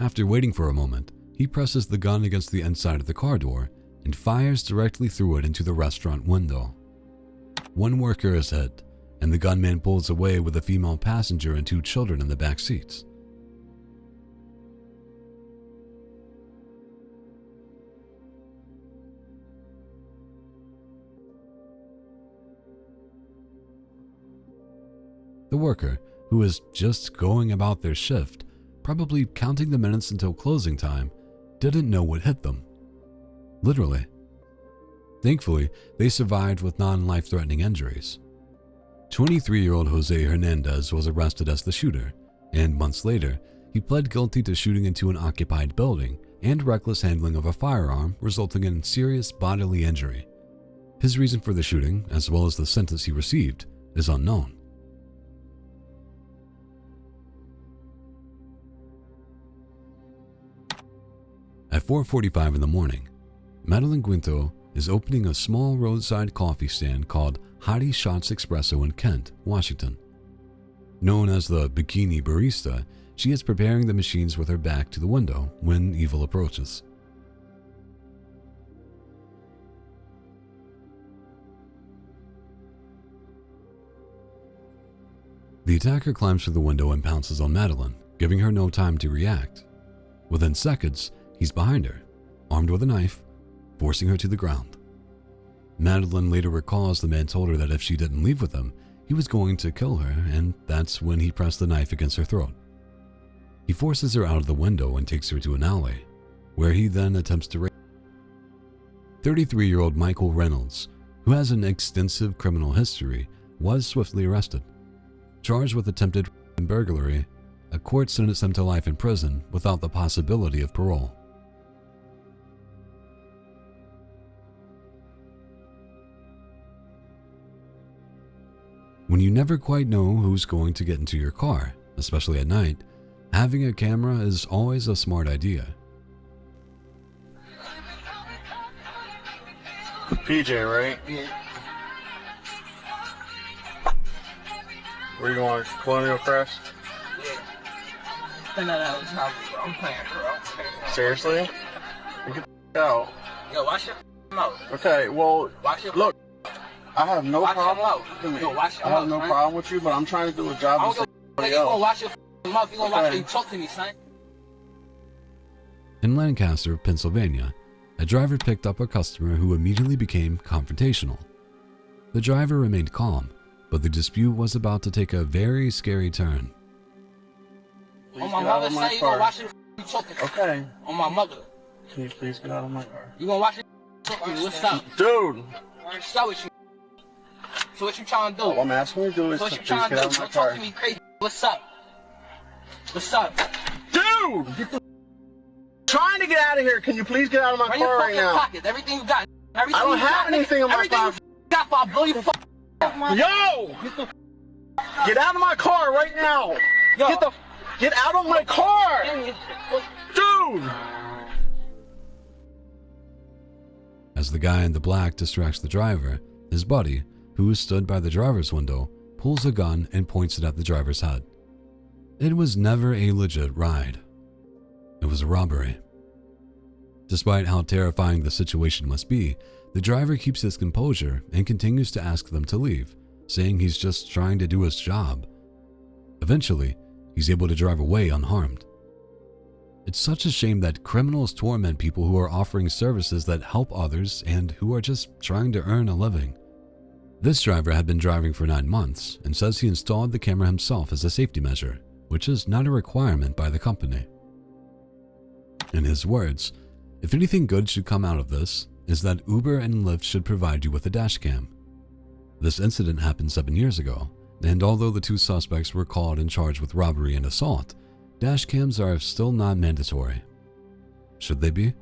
After waiting for a moment, he presses the gun against the inside of the car door and fires directly through it into the restaurant window. One worker is hit, and the gunman pulls away with a female passenger and 2 children in the back seats. The worker, who is just going about their shift, probably counting the minutes until closing time, didn't know what hit them. Literally. Thankfully, they survived with non-life-threatening injuries. 23-year-old Jose Hernandez was arrested as the shooter, and months later, he pled guilty to shooting into an occupied building and reckless handling of a firearm, resulting in serious bodily injury. His reason for the shooting, as well as the sentence he received, is unknown. At 4:45 in the morning, Madeline Guinto is opening a small roadside coffee stand called Hottie Shots Espresso in Kent, Washington. Known as the Bikini Barista, she is preparing the machines with her back to the window when evil approaches. The attacker climbs through the window and pounces on Madeline, giving her no time to react. Within seconds, he's behind her, armed with a knife, forcing her to the ground. Madeline later recalls the man told her that if she didn't leave with him, he was going to kill her, and that's when he pressed the knife against her throat. He forces her out of the window and takes her to an alley, where he then attempts to rape her. 33-year-old Michael Reynolds, who has an extensive criminal history, was swiftly arrested. Charged with attempted burglary, a court sentenced him to life in prison without the possibility of parole. When you never quite know who's going to get into your car, especially at night, having a camera is always a smart idea. PJ, right? Yeah. Where you going? Colonial Crest? Yeah. No, I'm playing, bro. Seriously? Get the out. Yo, watch your mouth. Okay, well, look, I have no problem. Yo, watch your I have no problem with you, but I'm trying to do a job with somebody else. You gonna watch your mouth. You gonna watch you talk to me, son. In Lancaster, Pennsylvania, a driver picked up a customer who immediately became confrontational. The driver remained calm, but the dispute was about to take a very scary turn. On my mother side, you gonna watch you talking. Okay. On my mother. Can you please get out of my car? You gonna watch it talking. What's up? Dude! What's up with you? So what you trying to do? All I'm asking you to do is so please get out of my Don't car. talk to me crazy. What's up? What's up? Dude! Get the trying to get out of here. Can you please get out of my Run car your right now? Pockets. Everything you got. Everything I don't you have got, anything in my everything pocket. You got, I'll blow your fuck. Yo! Get out of my car right now! Yo. Get out of my car! Dude! As the guy in the black distracts the driver, his buddy, who stood by the driver's window, pulls a gun and points it at the driver's head. It was never a legit ride. It was a robbery. Despite how terrifying the situation must be, the driver keeps his composure and continues to ask them to leave, saying he's just trying to do his job. Eventually, he's able to drive away unharmed. It's such a shame that criminals torment people who are offering services that help others and who are just trying to earn a living. This driver had been driving for 9 months and says he installed the camera himself as a safety measure, which is not a requirement by the company. In his words, if anything good should come out of this, is that Uber and Lyft should provide you with a dash cam. This incident happened 7 years ago, and although the two suspects were caught and charged with robbery and assault, dash cams are still not mandatory. Should they be?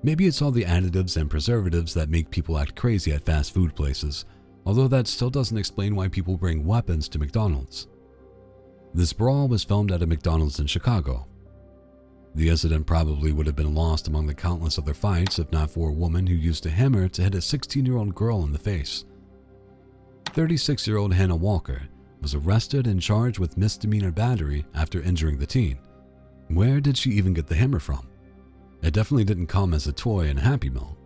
Maybe it's all the additives and preservatives that make people act crazy at fast food places, although that still doesn't explain why people bring weapons to McDonald's. This brawl was filmed at a McDonald's in Chicago. The incident probably would have been lost among the countless other fights if not for a woman who used a hammer to hit a 16-year-old girl in the face. 36-year-old Hannah Walker was arrested and charged with misdemeanor battery after injuring the teen. Where did she even get the hammer from? It definitely didn't come as a toy in a Happy Meal.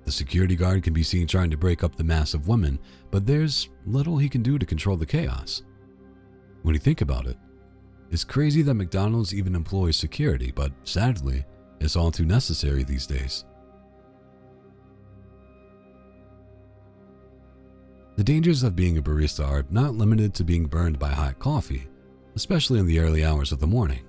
The security guard can be seen trying to break up the mass of women, but there's little he can do to control the chaos. When you think about it, it's crazy that McDonald's even employs security, but sadly, it's all too necessary these days. The dangers of being a barista are not limited to being burned by hot coffee, especially in the early hours of the morning.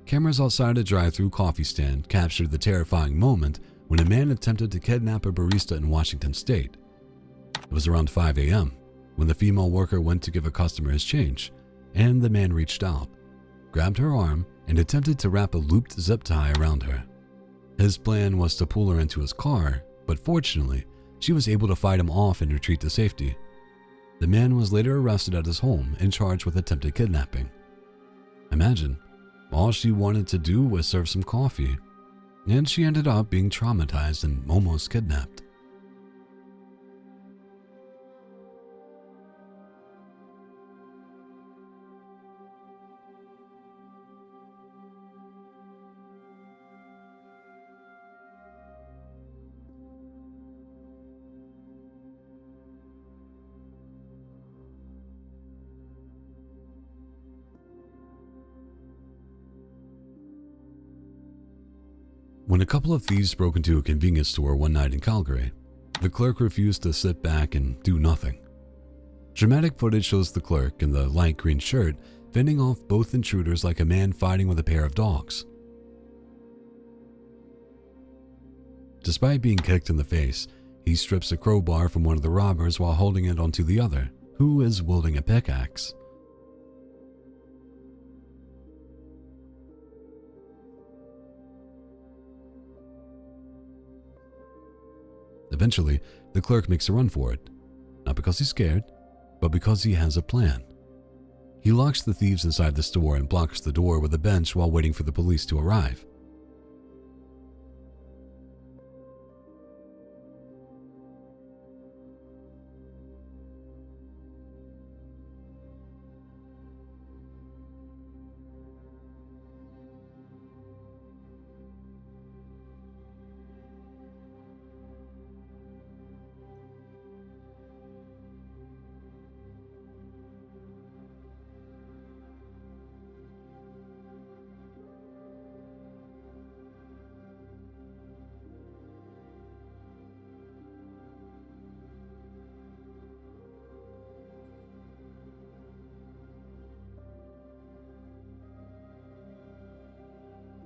Cameras outside a drive-thru coffee stand captured the terrifying moment when a man attempted to kidnap a barista in Washington state. It was around 5 a.m. when the female worker went to give a customer his change, and the man reached out, grabbed her arm, and attempted to wrap a looped zip tie around her. His plan was to pull her into his car, but fortunately, she was able to fight him off and retreat to safety. The man was later arrested at his home and charged with attempted kidnapping. Imagine, all she wanted to do was serve some coffee, and she ended up being traumatized and almost kidnapped. When a couple of thieves broke into a convenience store one night in Calgary, the clerk refused to sit back and do nothing. Dramatic footage shows the clerk in the light green shirt fending off both intruders like a man fighting with a pair of dogs. Despite being kicked in the face, He strips a crowbar from one of the robbers while holding it onto the other, who is wielding a pickaxe. Eventually, the clerk makes a run for it, not because he's scared, but because he has a plan. He locks the thieves inside the store and blocks the door with a bench while waiting for the police to arrive.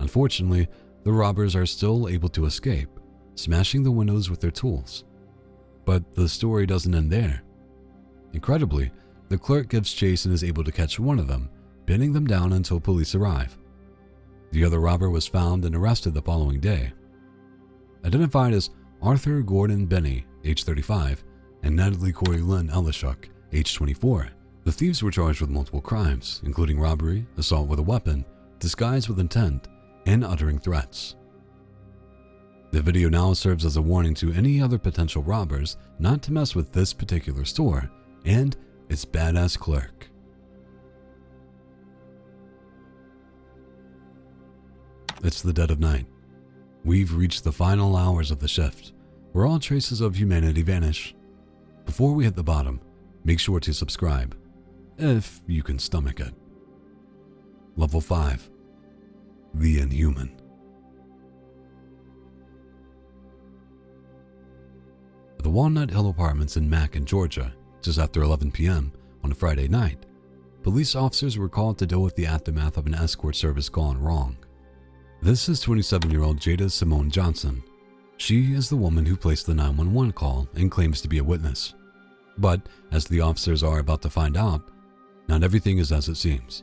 Unfortunately, the robbers are still able to escape, smashing the windows with their tools. But the story doesn't end there. Incredibly, the clerk gives chase and is able to catch one of them, pinning them down until police arrive. The other robber was found and arrested the following day. Identified as Arthur Gordon Benny, age 35, and Natalie Corey Lynn Elishuk, age 24, the thieves were charged with multiple crimes, including robbery, assault with a weapon, disguise with intent, and uttering threats. The video now serves as a warning to any other potential robbers not to mess with this particular store and its badass clerk. It's the dead of night. We've reached the final hours of the shift, where all traces of humanity vanish. Before we hit the bottom, make sure to subscribe, if you can stomach it. Level 5. The Inhuman. At the Walnut Hill Apartments in Macon, Georgia, just after 11 p.m. on a Friday night, police officers were called to deal with the aftermath of an escort service gone wrong. This is 27-year-old Jada Simone Johnson. She is the woman who placed the 911 call and claims to be a witness. But, as the officers are about to find out, not everything is as it seems.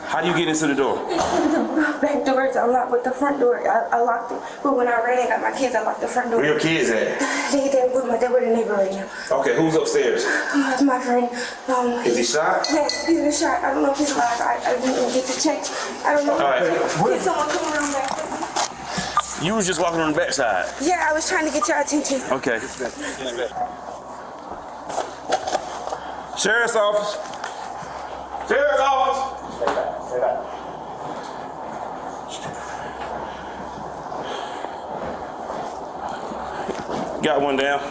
How do you get into the door? The back door is unlocked, but the front door, I locked it. But when I ran and got my kids, I locked the front door. Where your kids at? They're with the neighbor right now. Okay, who's upstairs? It's my friend. Is he shot? Yes, he's been shot. I don't know if he's alive. I didn't get to check. I don't know. All right. Did someone come around back? You was just walking on the backside? Yeah, I was trying to get your attention. Okay. Sheriff's office. Sheriff's office. Stay back. Got one down.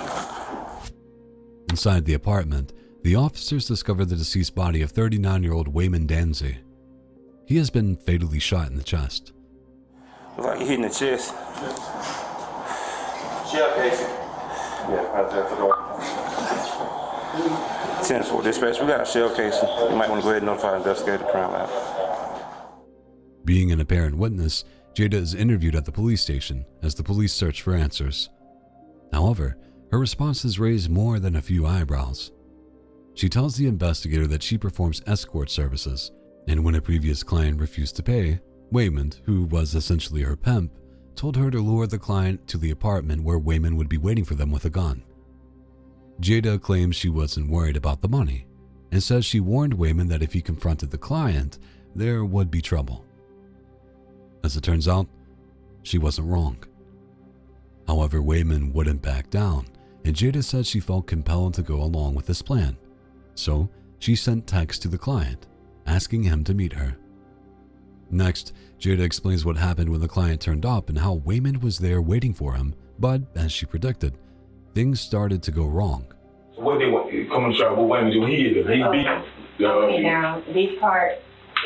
Inside the apartment, the officers discovered the deceased body of 39-year-old Wayman Danzy. He has been fatally shot in the chest. Looks like he hit in the chest. Shell casing. Yeah, right there for the door. 10-4 dispatch, we got a shell casing. You might want to go ahead and notify the investigator crime lab. Being an apparent witness, Jada is interviewed at the police station as the police search for answers. However, her responses raise more than a few eyebrows. She tells the investigator that she performs escort services, and when a previous client refused to pay, Wayman, who was essentially her pimp, told her to lure the client to the apartment where Wayman would be waiting for them with a gun. Jada claims she wasn't worried about the money, and says she warned Wayman that if he confronted the client, there would be trouble. As it turns out, she wasn't wrong. However, Wayman wouldn't back down, and Jada said she felt compelled to go along with this plan. So, she sent texts to the client, asking him to meet her. Next, Jada explains what happened when the client turned up and how Wayman was there waiting for him, but as she predicted, things started to go wrong. So what they want? Come on, try what Wayman do? He beat. Okay, now this part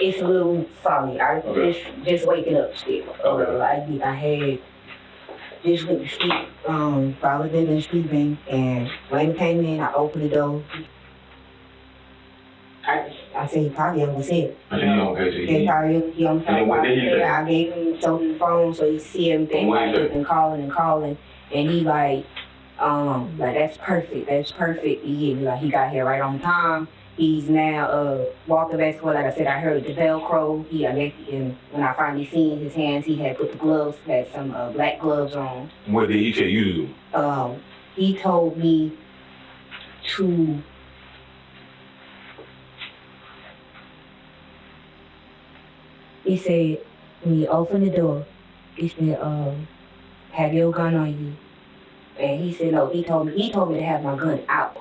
is a little foggy. I just waking up still. Okay. I had just went to sleep. Probably been sleeping, and when he came in, I opened the door. I said, he probably understand. He probably on the phone. I gave him the phone so he see everything. I kept him calling. And he like that's perfect. That's perfect. He got here right on time. He's now walked the basketball. Like I said, I heard the Velcro. And when I finally seen his hands, he had put the gloves, had some black gloves on. What did he tell you to do? He told me to he said, when you open the door, he said, have your gun on you. And he said, no, he told me to have my gun out.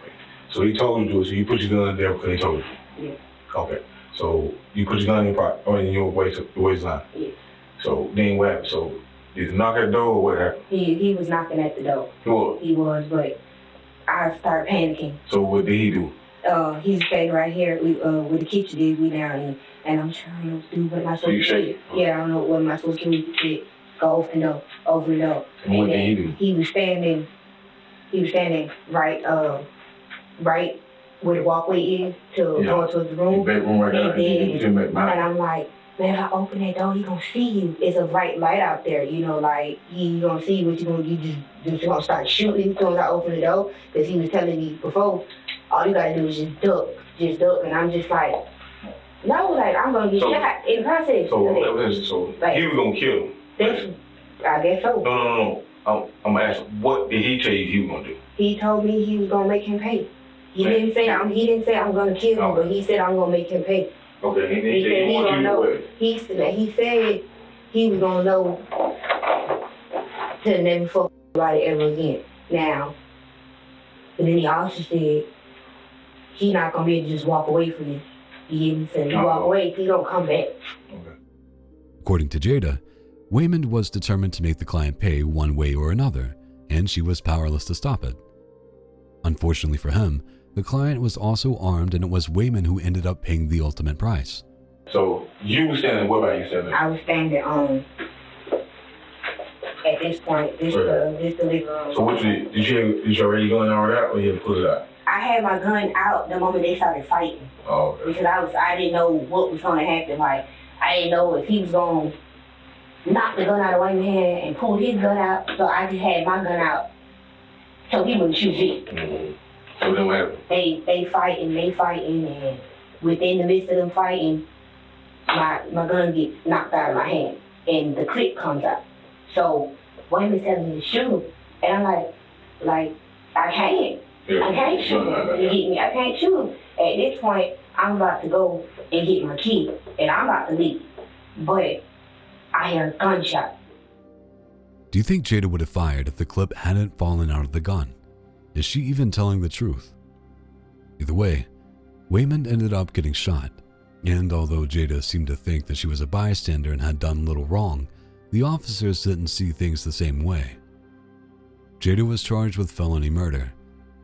So he told him to do it, so you put your gun there because he told you? Yeah. Okay. So you put your gun in your waistline? Yeah. So then what happened? So did he knock at the door or what happened? He was knocking at the door. He was? He was, but I started panicking. So what did he do? He's staying right here with the kitchen did we down and I'm trying to do what am I supposed to do? Yeah, I don't know what am I supposed to do. Go open the door. And what did he do? He was standing right where the walkway is to go to the room. The bedroom right there. And I'm like, man, if I open that door, he gonna see you. It's a bright light out there, you know, like he gonna see what you gonna do. Just gonna start shooting as soon as I open the door. Because he was telling me before, all you gotta do is just duck. And I'm just like, no, like I'm gonna get shot in the process. So he was gonna kill him. I guess so. No. I'm gonna ask, what did he tell you he was gonna do? He told me he was gonna make him pay. He didn't say I'm gonna kill him, but he said I'm gonna make him pay. Okay, he didn't say he wanted you to what? He said he was gonna know to never fuck about it ever again. Now, and then he also said he's not gonna be able to just walk away from you. He even said, you walk away, he don't come back. Okay. According to Jada, Waymond was determined to make the client pay one way or another, and she was powerless to stop it. Unfortunately for him, the client was also armed, and it was Waymond who ended up paying the ultimate price. So you were standing, what about you standing? I was standing at this point, this living room. So what did you already gun out that, or you had to put it out? I had my gun out the moment they started fighting. Oh, okay. Because I didn't know what was gonna happen. Like, I didn't know if he was gonna knock the gun out of Wayne's hand and pull his gun out, so I just had my gun out so he wouldn't shoot it. Mm-hmm. So then what happened? They fighting, and within the midst of them fighting, my gun gets knocked out of my hand, and the clip comes out. So Wayne was telling me to shoot, and I'm like, I can't. I can't shoot him. You get me? I can't shoot him. At this point, I'm about to go and get my key, and I'm about to leave. But I hear a gunshot. Do you think Jada would have fired if the clip hadn't fallen out of the gun? Is she even telling the truth? Either way, Waymond ended up getting shot, and although Jada seemed to think that she was a bystander and had done little wrong, the officers didn't see things the same way. Jada was charged with felony murder.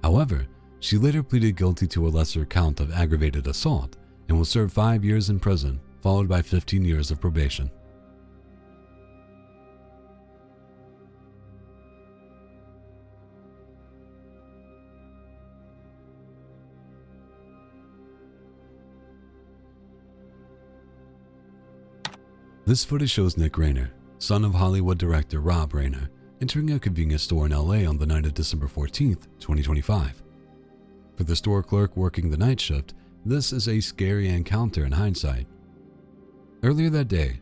However, she later pleaded guilty to a lesser count of aggravated assault and will serve 5 years in prison, followed by 15 years of probation. This footage shows Nick Rayner, son of Hollywood director Rob Rayner, entering a convenience store in LA on the night of December 14th, 2025. For the store clerk working the night shift, this is a scary encounter in hindsight. Earlier that day,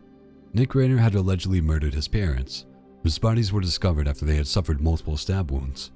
Nick Rayner had allegedly murdered his parents, whose bodies were discovered after they had suffered multiple stab wounds.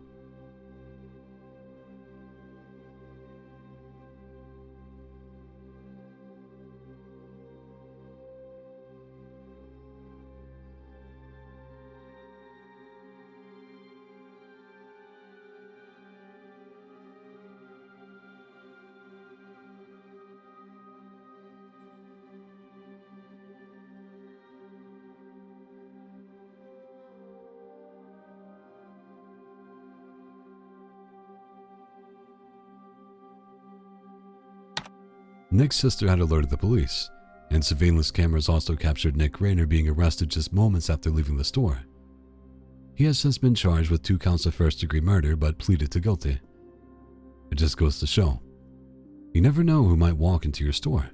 Nick's sister had alerted the police, and surveillance cameras also captured Nick Rayner being arrested just moments after leaving the store. He has since been charged with 2 counts of first-degree murder but pleaded to guilty. It just goes to show, you never know who might walk into your store.